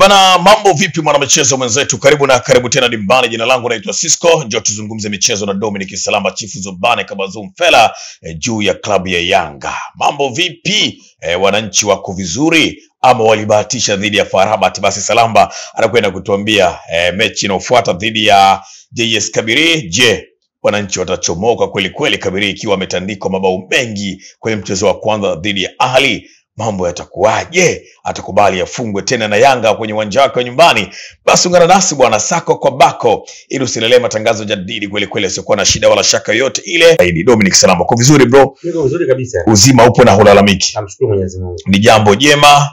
Bana, mambo vipi mwana michezo mwenzetu? Karibu tena dimbani. Jina langu naitwa Cisco. Njoo tuzungumze michezo na Dominic Salamba Chifu Zobane Kabazum Fela juu ya klabu ya Yanga. Mambo vipi? Wananchi wako vizuri ama walibahatisha dhidi ya FAR Rabat? Basi Salamba anakwenda kutuambia mechi inayofuata dhidi ya JS Kabylie. Je, wananchi watachomoka kweli kweli, Kabylie ikiwa ametandikwa mabao mengi kwenye mchezo wa kwanza dhidi ya Ahli? Mambo yatakuwaje? Atakubali afungwe tena na Yanga kwenye uwanja wake wa nyumbani? Basi ungana nasi bwana, sako kwa bako, ili usilelee matangazo jadidi kweli kweli, siokuwa na shida wala shaka yote ile. Dominic Salamba, kwa vizuri bro? Niko vizuri kabisa. Uzima upo na hulalamiki? Namshukuru Mwenyezi Mungu. Ni jambo jema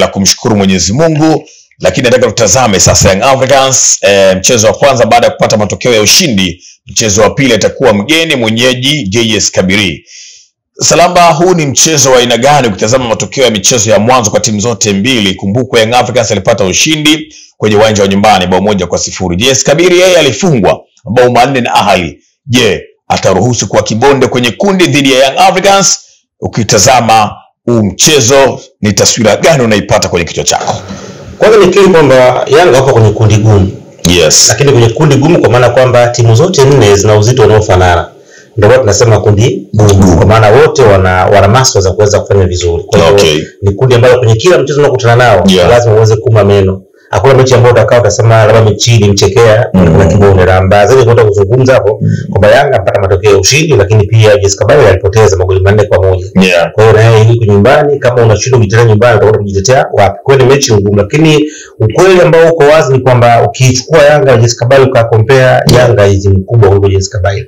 la kumshukuru Mwenyezi Mungu. Lakini nataka tutazame sasa Young Africans, mchezo wa kwanza baada ya kupata matokeo ya ushindi. Mchezo wa pili atakuwa mgeni mwenyeji JS Kabylie. Salamba, huu ni mchezo wa aina gani ukitazama matokeo ya michezo ya mwanzo kwa timu zote mbili? Kumbuka Young Africans alipata ushindi kwenye uwanja wa nyumbani bao 1-0. JS Kabylie yeye alifungwa bao 4 na Ahli. Je, ataruhusu kwa kibonde kwenye kundi dhidi ya Young Africans? Ukitazama huu mchezo, ni taswira gani unaipata kwenye kichwa chako? Kwanza nikiri kwamba Yanga wapo kwenye kundi gumu. Yes. Lakini kwenye kundi gumu kwa maana kwamba timu zote nne zina uzito unaofanana. Ndio tunasema kundi gumu, kwa maana wote wana masuala za kuweza kufanya vizuri. Kwa hiyo ni kundi ambalo kwenye kila mchezo unakutana nao lazima uweze kuma meno. Hakuna mechi ambayo utasema labda mechi ni mchekea na kibonde ramba. Zaidi tunataka kuzungumza hapo kwamba Yanga apata matokeo ya ushindi, lakini pia JS Kabylie alipoteza magoli 4-1. Kwa hiyo na yeye yuko nyumbani, kama unashindwa kujitetea nyumbani utakwenda kujitetea wapi? Kwa hiyo ni mechi ngumu, lakini ukweli ambao uko wazi ni kwamba ukichukua Yanga na JS Kabylie ukakompea, Yanga hizi mkubwa kuliko JS Kabylie.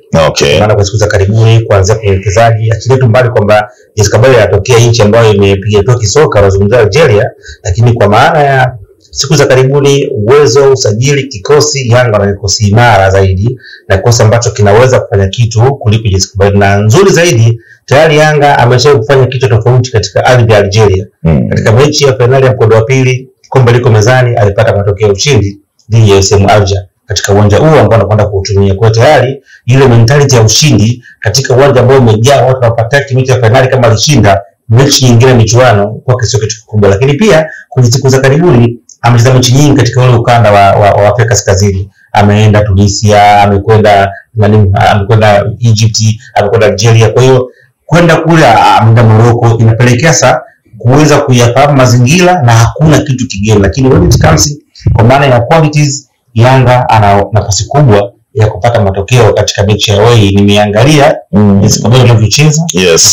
Maana kwa siku za karibuni kuanzia kwenye mchezaji achilie tu mbali kwamba JS Kabylie anatokea nchi ambayo imepiga toki soka, wanazungumzia Algeria, lakini kwa maana ya siku za karibuni uwezo, usajili, kikosi, Yanga na kikosi imara zaidi na kikosi ambacho kinaweza kufanya kitu kuliko JS Kabylie. Na nzuri zaidi, tayari Yanga amesha kufanya kitu tofauti katika ardhi ya Algeria. Katika mechi ya finali ya mkondo wa pili, kombe liko mezani, alipata matokeo ya ushindi dhidi ya USM Alger katika uwanja huo ambao anakwenda kuutumia. Kwa tayari ile mentality ya ushindi katika uwanja ambao umejaa watu wanapata mechi ya finali, kama alishinda mechi nyingine michuano kwa kiasi kitu kikubwa. Lakini pia kwenye siku za karibuni amecheza mechi nyingi katika ule ukanda wa Afrika Kaskazini. Ameenda Tunisia, amekwenda Egypt, amekwenda Algeria. Kwa hiyo kwenda kule ameenda Morocco, inapelekea sasa kuweza kuyafahamu mazingira na hakuna kitu kigeni. Lakini when it comes kwa maana ya qualities, Yanga ana nafasi kubwa ya kupata matokeo katika mechi ya away. Nimeangalia JS Kabylie inavyocheza,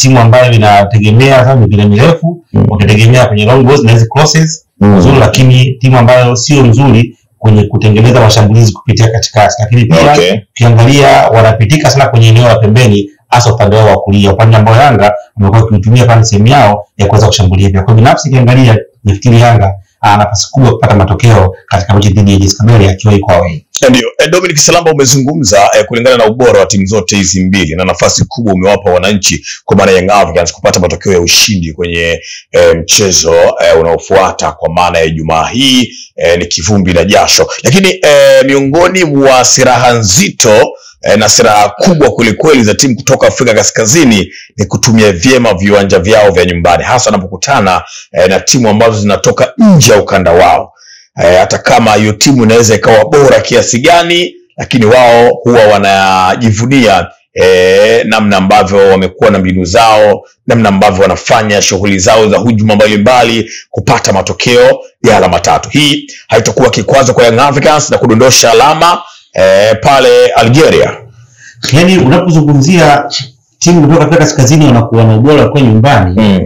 timu ambayo inategemea sana mipira mirefu, wanategemea kwenye long balls na hizo crosses nzuri, lakini timu ambayo sio nzuri kwenye kutengeneza mashambulizi kupitia katikati. Lakini pia ukiangalia wanapitika sana kwenye eneo la pembeni, hasa upande wa kulia, upande ambao Yanga wamekuwa wakitumia pale sehemu yao ya kuweza kushambulia. Kwa binafsi kiangalia, nafikiri Yanga ana nafasi kubwa kupata matokeo katika mechi dhidi ya JS Kabylie akiwa iko away. Ndio, Dominic Salamba, umezungumza kulingana na ubora wa timu zote hizi mbili na nafasi kubwa umewapa wananchi kwa maana Young Africans kupata matokeo ya ushindi kwenye mchezo unaofuata kwa maana ya Ijumaa hii, ni kivumbi na jasho. Lakini miongoni mwa silaha nzito na silaha kubwa kwelikweli za timu kutoka Afrika Kaskazini ni kutumia vyema viwanja vyao vya nyumbani, hasa wanapokutana na timu ambazo zinatoka nje ya ukanda wao. Hata kama hiyo timu inaweza ikawa bora kiasi gani, lakini wao huwa wanajivunia namna ambavyo wamekuwa na mbinu zao, namna ambavyo wanafanya shughuli zao za hujuma mbalimbali kupata matokeo ya alama 3. Hii haitakuwa kikwazo kwa Young Africans na kudondosha alama pale Algeria. Yaani unapozungumzia timu kutoka Afrika Kaskazini wanakuwa na ubora kwa nyumbani,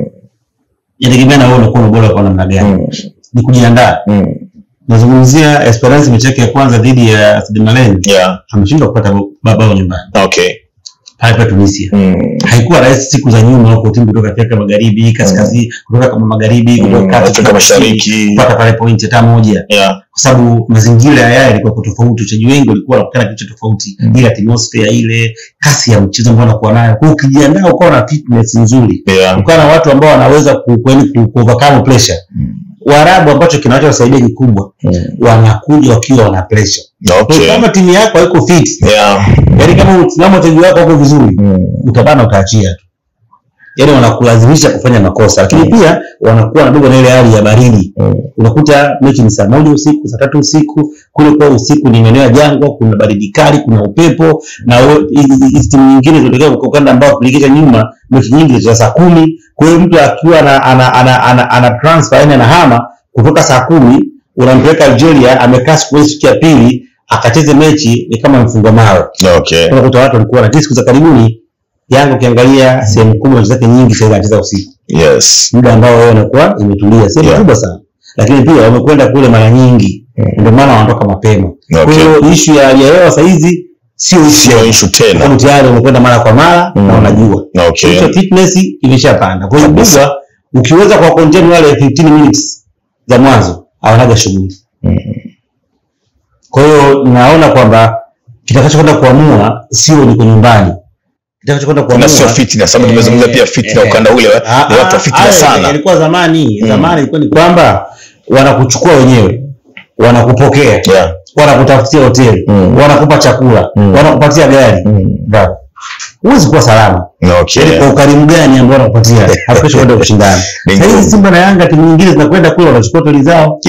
inategemea na wewe unakuwa na ubora kwa namna gani. Ni kujiandaa. Nazungumzia Esperance mechi yake ya kwanza dhidi ya Stade Malien. Ameshindwa kupata bao nyumbani. Hapa Tunisia. Haikuwa rahisi siku za nyuma huko timu kutoka Afrika Magharibi, Kaskazini, kutoka kama Magharibi, kutoka Afrika Mashariki kupata pale point hata moja. Kwa sababu mazingira yao yalikuwa tofauti, wachezaji wengi walikuwa wanakutana kitu tofauti, ile atmosphere ile, kasi ya mchezo ambao wanakuwa nayo. Kwa hiyo ukijiandaa ukawa na fitness nzuri, ukawa na watu ambao wanaweza ku overcome pressure. Waarabu ambacho kinachowasaidia kikubwa, wanakuja wakiwa wana pressure. Kama timu yako haiko fit, yaani kama usimamo wachezaji wako wako vizuri, utabana utaachia tu. Yaani wanakulazimisha kufanya makosa, lakini pia wanakuwa wanabeba na ile hali ya baridi. Unakuta mechi ni saa 1 usiku, saa 3 usiku, kule kwa usiku ni maeneo ya jangwa, kuna baridi kali, kuna upepo, na hizi timu nyingine zinatokea kwa ukanda ambao kulikisha nyuma mechi nyingi za saa 10. Kwa hiyo mtu akiwa ana transfer, yani anahama kutoka saa 10 unampeleka Algeria, amekaa siku ya pili akacheze mechi, ni kama mfungo mawe. Okay. Unakuta watu walikuwa na siku za karibuni Yanga ukiangalia sehemu kubwa zake nyingi sasa anacheza usiku. Yes. Muda ambao wao wanakuwa imetulia, sehemu kubwa sana. Lakini pia wamekwenda kule mara nyingi. Ndio maana wanatoka mapema. Kwa hiyo issue ya hewa sasa hizi sio issue tena. Kwa tayari wamekwenda mara kwa mara na wanajua. Okay. Hiyo fitness imeshapanda. Kwa hiyo kubwa ukiweza kwa contain wale 15 minutes za mwanzo hawanaga shughuli. Kwa hiyo naona kwamba kitakachokwenda kuamua sio ni kwa nyumbani. Kitakachokwenda kuamua sio fitness, sababu tumezungumza pia fitness ukanda ule ni watu wa fitness sana. Ilikuwa zamani ilikuwa ni kwamba wanakuchukua wenyewe, wanakupokea, wanakutafutia hoteli, wanakupa chakula, wanakupatia gari. Bravo. Huwezi kuwa salama. Okay. Kwa ukarimu gani ambao wanakupatia? Hakuisha kwenda kushindana. Sasa hizi Simba na Yanga timu nyingine zinakwenda kule wanachukua hoteli zao.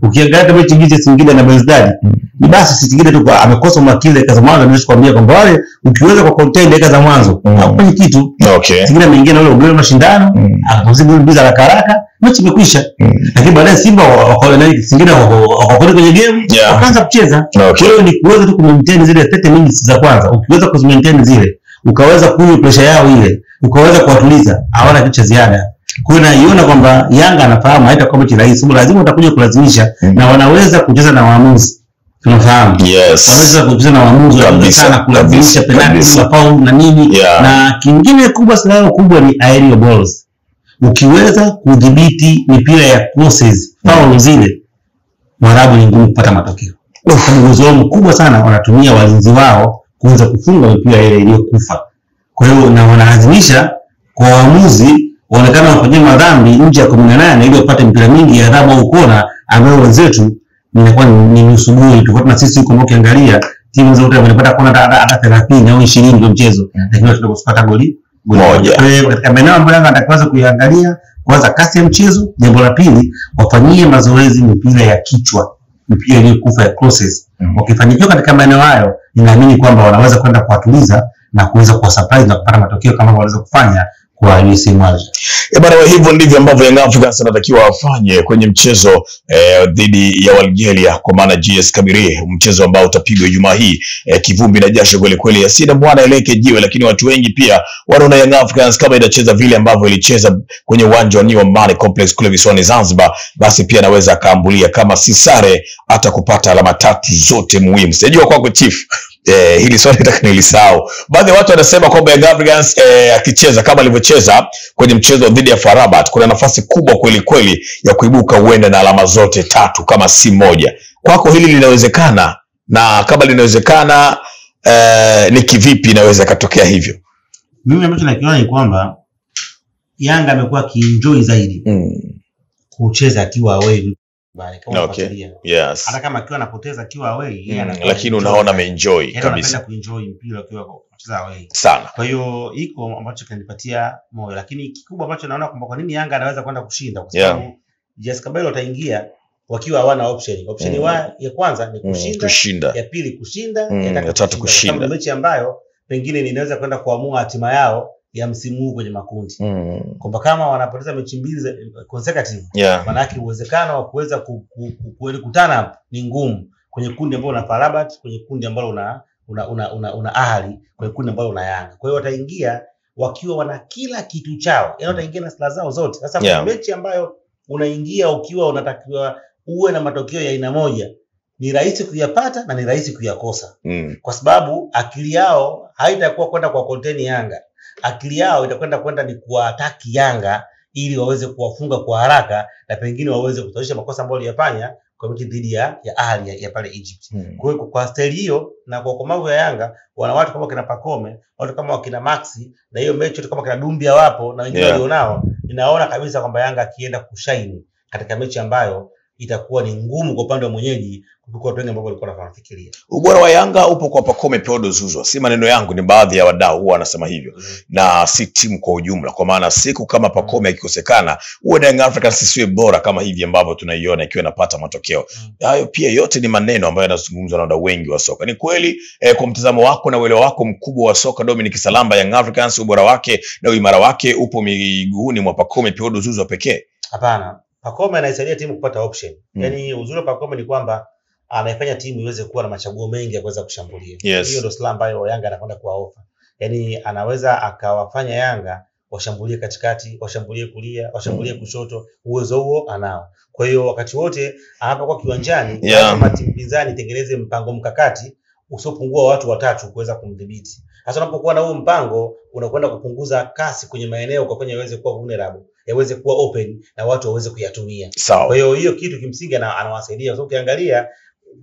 Ukiangalia mechi nyingine Singida na Belouizdad, ni basi Singida tu amekosa umakini dakika za mwanzo, nimeshakwambia kwamba wale ukiweza kwa contain dakika za mwanzo hakufanyi kitu. Singida ameingia na ule ugomvi mashindano, akapozidi mbiza haraka, mechi imekwisha. Lakini baadaye Simba wakaona Singida wakakwenda kwenye game, wakaanza kucheza. Kwa hiyo ni kuweza tu kumaintain zile 30 minutes za kwanza. Ukiweza kuzimaintain zile, ukaweza kunywa pressure yao ile, ukaweza kuwatuliza, hawana kitu cha ziada. Kwa hiyo naiona kwamba Yanga anafahamu haitakuwa mechi rahisi, lazima utakuja kulazimisha na wanaweza kucheza na waamuzi. Tunafahamu. Yes. Wanaweza kucheza na waamuzi sana kulazimisha penalty na foul na nini. Na kingine kubwa sana kubwa ni aerial balls. Ukiweza kudhibiti mipira ya crosses, foul zile, Mwarabu ni ngumu kupata matokeo. Kwa uwezo wao mkubwa sana wanatumia walinzi wao kuweza kufunga mipira ile iliyokufa. Kwa hiyo na wanalazimisha kwa waamuzi waonekana wafanyia madhambi nje ya 18 ili wapate mpira mingi ya adhabu au kona, ambayo wenzetu inakuwa ni nusubuhi. Tofauti na sisi huko ukiangalia timu zote wanapata kona hata 30 au 20 ndio mchezo, lakini tunapata goli moja. Kwa hiyo katika maeneo ambayo Yanga atakaweza kuiangalia, kwanza kasi ya mchezo, jambo la pili wafanyie mazoezi mipira ya kichwa, mipira iliyokufa ya crosses. Wakifanikiwa katika maeneo hayo, ninaamini kwamba wanaweza kwenda kuwatuliza na kuweza kuwa surprise na kupata matokeo kama wanaweza kufanya kwa USM Alger. Bwana, hivyo ndivyo ambavyo Young Africans anatakiwa wafanye kwenye mchezo dhidi ya Algeria, kwa maana GS Kabylie, mchezo ambao utapigwa Ijumaa hii. Kivumbi na jasho kweli kweli, asida mwana eleke jiwe, lakini watu wengi pia wanaona Young Africans kama itacheza vile ambavyo ilicheza kwenye uwanja wa New Amani Complex kule visiwani Zanzibar, basi pia anaweza kaambulia kama si sare hata kupata alama 3 zote muhimu. Sijua kwako Chief, hili swali nataka nilisahau. Baadhi ya watu wanasema kwamba Young Africans akicheza kama alivyocheza kwenye mchezo dhidi ya FAR Rabat, kuna nafasi kubwa kweli kweli ya kuibuka uende na alama zote 3 kama si moja. Kwako hili linawezekana? Na kama linawezekana, ni kivipi inaweza katokea hivyo? Mimi ambacho nakiona ni kwamba Yanga amekuwa kienjoy zaidi kucheza akiwa away. Yes. Hata kama akiwa anapoteza akiwa away, lakini unaona ameenjoy kabisa. Anapenda kuenjoy mpira akiwa kucheza away sana. Kwa hiyo iko ambacho kanipatia moyo, lakini kikubwa ambacho naona kwamba kwa nini Yanga anaweza kwenda kushinda, kwa sababu GS Kabylie wataingia wakiwa hawana option. Ya kwanza ni kushinda, ya pili kushinda, ya tatu kushinda. Ni mechi ambayo pengine inaweza kwenda kuamua hatima yao ya msimu huu kwenye makundi. Kwamba kama wanapoteza mechi 2 consecutive, maana yake uwezekano wa kuweza kukutana ni ngumu kwenye kundi ambalo una FAR Rabat, kwenye kundi ambalo una Ahli, kwenye kundi ambalo una Yanga. Kwa hiyo wataingia wakiwa wana kila kitu chao. Yaani wataingia na silaha zao zote. Sasa kwa mechi ambayo unaingia ukiwa unatakiwa uwe na matokeo ya aina moja, ni rahisi kuyapata na ni rahisi kuyakosa. Kwa sababu akili yao haitakuwa kwenda kwa contain Yanga. Akili yao itakwenda ni kuwataki Yanga ili waweze kuwafunga kwa haraka na pengine waweze kutoesha makosa ambayo waliyafanya kwa mechi dhidi ya Ahli ya pale Egypt. Kwa hiyo kwa staili hiyo na kwa komavu ya Yanga, wana watu kama kina Pacome, watu kama wakina Maxi, na hiyo mechi watu kama kina Dumbia wapo na wengine walionao, ninaona kabisa kwamba Yanga akienda kushine katika mechi ambayo itakuwa ni ngumu kwa upande wa mwenyeji kuliko watu wengi ambao walikuwa wanafikiria. Ubora wa Yanga upo kwa Pacome Pedro Zouzoua. Si maneno yangu, ni baadhi ya wadau huwa wanasema hivyo. Na si timu kwa ujumla, kwa maana siku kama Pacome akikosekana, huwa Young Africans siwe bora kama hivi ambavyo tunaiona ikiwa inapata matokeo. Hayo pia yote ni maneno ambayo yanazungumzwa na wadau wengi wa soka. Ni kweli kwa mtazamo wako na uelewa wako mkubwa wa soka, Dominic Salamba, Young Africans ubora wake na uimara wake upo miguuni mwa Pacome Pedro Zouzoua pekee? Hapana. Pacome anaisaidia timu kupata option. Yaani uzuri wa Pacome ni kwamba anaifanya timu iweze kuwa na machaguo mengi ya kuweza kushambulia. Hiyo ndio silaha ambayo Yanga anakwenda kuwaofa. Yaani anaweza akawafanya Yanga washambulie katikati, washambulie kulia, washambulie kushoto. Uwezo huo anao. Kwa hiyo wakati wote anapokuwa kiwanjani, kama timu pinzani tengeneze mpango mkakati usiopungua watu watatu kuweza kumdhibiti. Hasa unapokuwa na huo mpango unakwenda kupunguza kasi kwenye maeneo kwa kufanya yaweze kuwa vulnerable, yaweze kuwa open na watu waweze kuyatumia. Kwa hiyo kitu kimsingi anawasaidia. So ukiangalia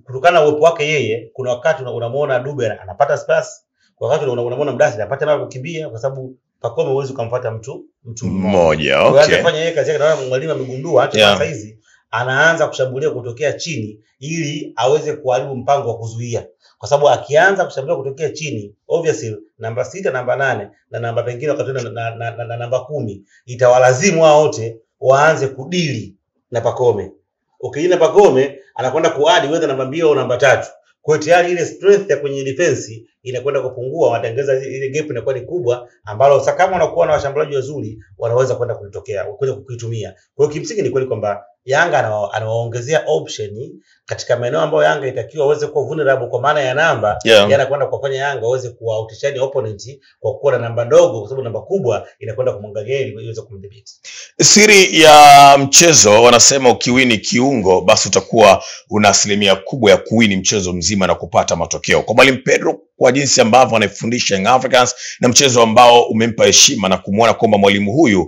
kutokana na uwepo wake yeye, kuna wakati unamuona Dube anapata space, kwa wakati unamuona Mdasi anapata mara kukimbia, kwa sababu Pacome huwezi kumfuata mtu mmoja. Anafanya yeye kazi yake, na mwalimu amegundua hata sasa hizi anaanza kushambulia kutokea chini ili aweze kuharibu mpango wa kuzuia. Kwa sababu akianza kushambulia kutokea chini, obviously namba 6, namba 8 na namba pengine wakati na namba 10 itawalazimu wao wote waanze kudili na Pacome. Ukiina Pacome anakwenda kuadi wewe namba 2 au namba 3. Kwa hiyo tayari ile strength ya kwenye defense inakwenda kupungua, watengeza ile gap inakuwa ni kubwa, ambalo sasa kama unakuwa na washambuliaji wazuri wanaweza kwenda kulitokea, kwenda kukitumia. Kwa hiyo kimsingi ni kweli kwamba Yanga anawaongezea option katika maeneo ambayo Yanga itakiwa waweze kuwa vulnerable kwa maana ya namba, yanakwenda kufanya Yanga waweze kuwa outshine opponent kwa kuwa na namba ndogo, kwa sababu namba kubwa inakwenda kumwangalia ili iweze kumdhibiti. Siri ya mchezo wanasema ukiwini kiungo basi utakuwa una asilimia kubwa ya kuwini mchezo mzima na kupata matokeo. Kwa Mwalimu Pedro, kwa jinsi ambavyo anafundisha Young Africans na mchezo ambao umempa heshima na kumuona kwamba mwalimu huyu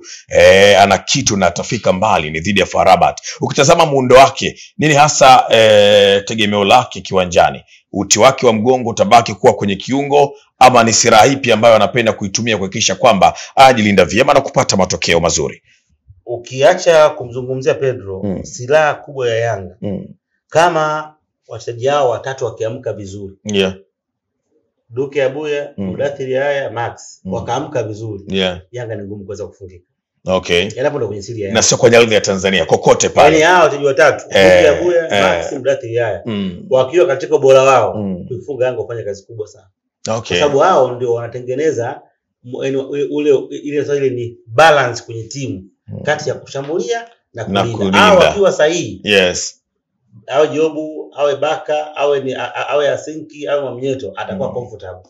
ana kitu na atafika mbali, ni dhidi ya FAR Rabat. Ukitazama muundo wake, nini hasa tegemeo lake kiwanjani? Uti wake wa mgongo utabaki kuwa kwenye kiungo, ama ni silaha ipi ambayo anapenda kuitumia kuhakikisha kwamba ajilinda vyema na kupata matokeo mazuri? Ukiacha kumzungumzia Pedro, silaha kubwa ya Yanga kama wachezaji hao watatu wakiamka vizuri, Duke Abuya, Mudathiri haya, Max wakaamka vizuri, Yanga ni ngumu kuweza kufungika. Hapo ndo kwenye siri ya Yanga. Na sio kwa ardhi ya Tanzania, kokote pale. Yaani hao wachezaji watatu, Duke Abuya, Max, Mudathiri haya, wakiwa katika ubora wao, kuifunga Yanga kufanya kazi kubwa sana. Kwa sababu hao ndio wanatengeneza ile ni balance kwenye timu kati ya kushambulia na kulinda. Hao wakiwa sahihi. Awe Jobu, awe Baka, awe Asinki, awe Mwamnyeto, atakuwa comfortable.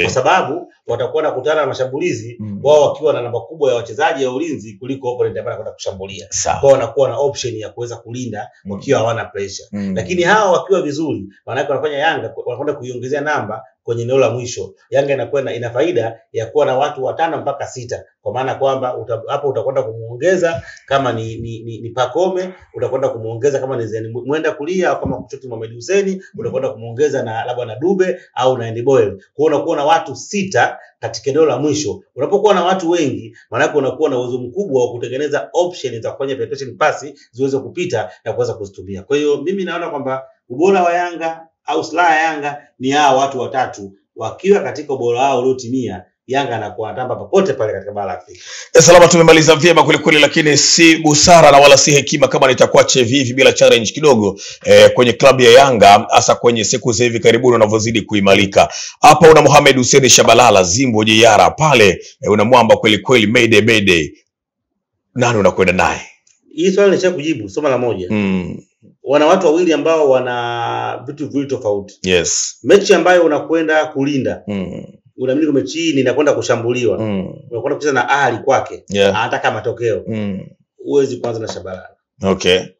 Kwa sababu watakuwa nakutana na mashambulizi wao wakiwa na namba kubwa ya wachezaji wa ulinzi kuliko opponent ambaye anakwenda kushambulia. Kwa wanakuwa na option ya kuweza kulinda wakiwa hawana pressure. Lakini hao wakiwa vizuri, maana yake wanafanya Yanga wanakwenda kuiongezea namba kwenye eneo la mwisho. Yanga inakuwa ina faida ya kuwa na watu 5 mpaka 6, kwa maana kwamba hapo utakwenda kumuongeza kama ni Pacome, utakwenda kumuongeza kama ni Zeni Mwenda kulia, au kama kushoto Mohamed Hussein utakwenda kumuongeza na labda na Dube au na Andy Boyle. Kwa hiyo unakuwa na watu 6 katika eneo la mwisho. Unapokuwa na watu wengi, maana yake unakuwa na uwezo mkubwa wa kutengeneza option za kufanya penetration pass ziweze kupita na kuweza kuzitumia. Kwa hiyo mimi naona kwamba ubora wa Yanga au silaha ya Yanga ni hao watu watatu, wakiwa katika ubora wao uliotimia, Yanga anakuwa anatamba popote pale katika bara la Afrika. Salama, tumemaliza vyema kweli, lakini si busara na wala si hekima kama nitakuache hivi bila challenge kidogo kwenye klabu ya Yanga, hasa kwenye siku za hivi karibuni unavyozidi kuimalika. Hapa una Mohamed Hussein Shabalala, Zimbo Jeyara pale, unamwamba kweli Mayday. Nani unakwenda naye? Hii swali nisha kujibu soma la moja. Wana watu wawili ambao wana vitu viwili tofauti. Mechi ambayo unakwenda kulinda, unaamini mechi hii inakwenda kushambuliwa, unakwenda kucheza na Ali kwake, anataka matokeo, uwezi kuanza na Shabalala.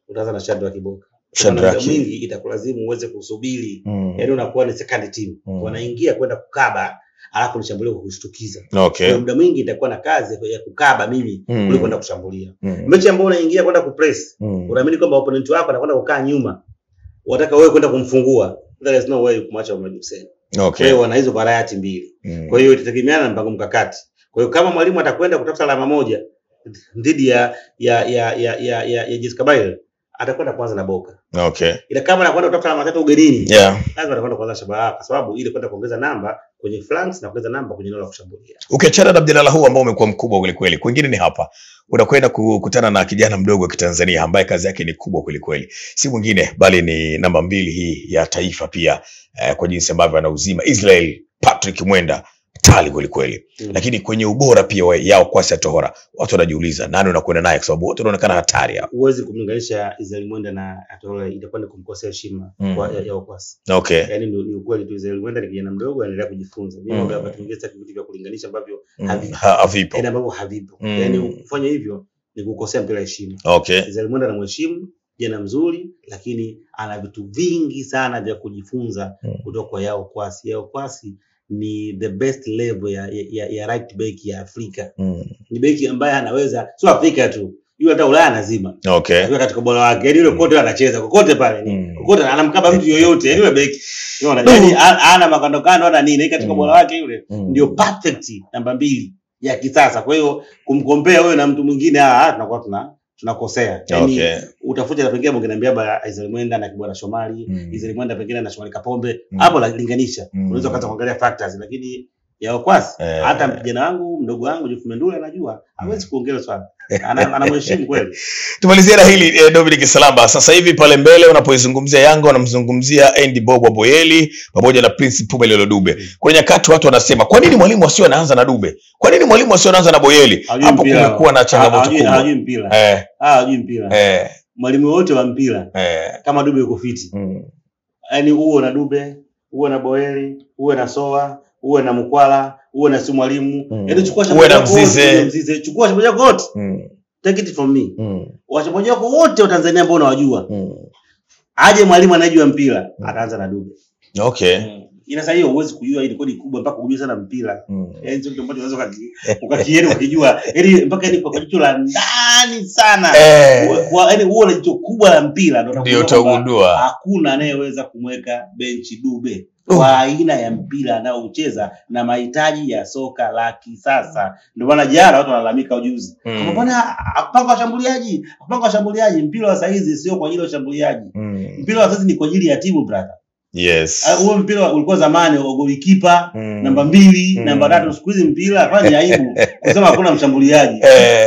Utaanza na Shadrack Kiboka. Shadrack mwingi itakulazimu uweze kusubiri. Yaani unakuwa ni second team. Wanaingia kwenda kukaba, alafu nishambulia kwa kushtukiza. Kwa muda mwingi itakuwa na kazi ya kukaba mimi kuliko kwenda kushambulia. Mechi ambayo unaingia kwenda kupress, unaamini kwamba opponent wako anakwenda kukaa nyuma, unataka wewe kwenda kumfungua, there is no way kumwacha Mohamed Hussein. Kwa hiyo wana hizo variety mbili. Kwa hiyo itategemeana na mpango mkakati. Kwa hiyo kama mwalimu atakwenda kutafuta alama moja dhidi ya Jessica Bayle, atakwenda kwanza na Boka. Okay. Ila kama anakwenda kutoka alama 3 ugenini, lazima atakwenda kwanza Shabalala kwa sababu ile kwenda kuongeza namba kwenye flanks na kuongeza namba kwenye eneo la kushambulia. Ukiachana na Abdalla huu ambao umekuwa mkubwa kweli kweli, kwingine ni hapa unakwenda kukutana na kijana mdogo wa Kitanzania ambaye kazi yake ni kubwa kweli kweli. Si mwingine bali ni namba 2 hii ya taifa pia, kwa jinsi ambavyo anauzima Israel Patrick Mwenda tali kweli kweli. Lakini kwenye ubora pia yao Kwasi Tohora, watu wanajiuliza nani unakwenda naye, kwa sababu wote wanaonekana hatari hapo. Huwezi kumlinganisha Israel Mwenda na Tohora, itakuwa ni kumkosea heshima kwa yao Kwasi. Okay. Yaani ni ukweli tu, Israel Mwenda ni kijana mdogo anaendelea kujifunza. Mimi naomba watu wengine sasa vitu vya kulinganisha ambavyo havipo. Yaani ambavyo havipo. Yaani kufanya hivyo ni kukosea mpira heshima. Okay. Israel Mwenda anamheshimu, jana mzuri, lakini ana vitu vingi sana vya kujifunza kutoka kwa yao Kwasi. Yao Kwasi ni the best level ya right back ya Afrika. Ni beki ambaye anaweza sio Afrika tu, yule hata Ulaya nazima. Okay. Yule katika bora wake, yule kote anacheza, kokote pale ni. Kokote anamkaba mtu yoyote, yule beki. Unaona? Yaani ana makandokano ana nini katika bora wake yule. Ndio perfect namba 2 ya kisasa. Kwa hiyo kumkompea wewe na mtu mwingine tunakuwa tunakosea. Yaani utafuta na pengine mngeniambia ba Israel Mwenda na Kibwana Shomari, Israel Mwenda pengine na Shomari Kapombe, hapo la linganisha. Unaweza kuanza kuangalia factors, lakini yao Kwasi hata kijana wangu mdogo wangu Joseph Mendula anajua hawezi kuongea swala. Anamheshimu kweli. Tumalizie na hili Dominic Salamba. Sasa hivi pale mbele unapoizungumzia Yanga unamzungumzia Andy Bobo Boyeli pamoja na Prince Pumelo Dube. Kwa nyakati watu wanasema kwa nini mwalimu asio anaanza na Dube? Kwa nini mwalimu asio anaanza na Boyeli? Hapo kumekuwa na changamoto kubwa. Hajui mpira. Hajui mpira. Mwalimu wote wa mpira kama Dube yuko fiti. Yaani uwe na Dube, uwe na Boyeli, uwe na Soa, uwe na Mkwala, uwe na si mwalimu. Yaani chukua Mzize, chukua shambulia wote. Take it from me. Washambulia wote wa Tanzania ambao unawajua. Aje mwalimu anajua mpira, ataanza na Dube. Okay. Ina sasa hiyo huwezi kujua hii kodi kubwa mpaka kujua sana mpira. Yaani sio kitu ambacho unaweza ukakieni ukijua. Yaani mpaka ni kwa jicho la ndani sana. Yaani huo na jicho kubwa la mpira ndio utagundua. Hakuna anayeweza kumweka benchi Dube kwa aina ya mpira anaocheza na mahitaji ya soka la kisasa. Ndio maana jana watu wanalalamika ujuzi. Mbona akupanga washambuliaji, mpira wa saa hizi sio kwa ajili ya washambuliaji. Mpira wa sasa ni kwa ajili ya timu brother. Yes. Huo mpira ulikuwa zamani wa golikipa, namba 2, namba 3, siku hizi mpira afanye aibu kusema hakuna mshambuliaji.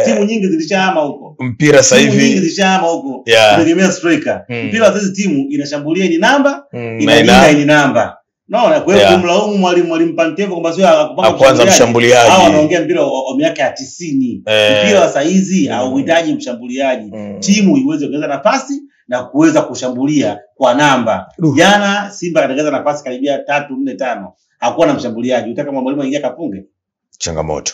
Timu nyingi zilishahama huko. Mpira sasa hivi nyingi zilishahama huko. Tegemea striker. Mpira wa sasa timu inashambulia ni namba, inalinda ni namba. Naona kwa hiyo kumlaumu mwalimu Pantevo kwamba sio akupanga mshambuliaji. Hao wanaongea mpira wa miaka ya 90. Mpira wa sasa hizi hauhitaji mshambuliaji. Timu iweze kuongeza nafasi na kuweza kushambulia kwa namba. Jana Simba katengeza nafasi karibia 3, 4, 5. Hakuwa na mshambuliaji. Utaka mwalimu aingia kafunge? Changamoto.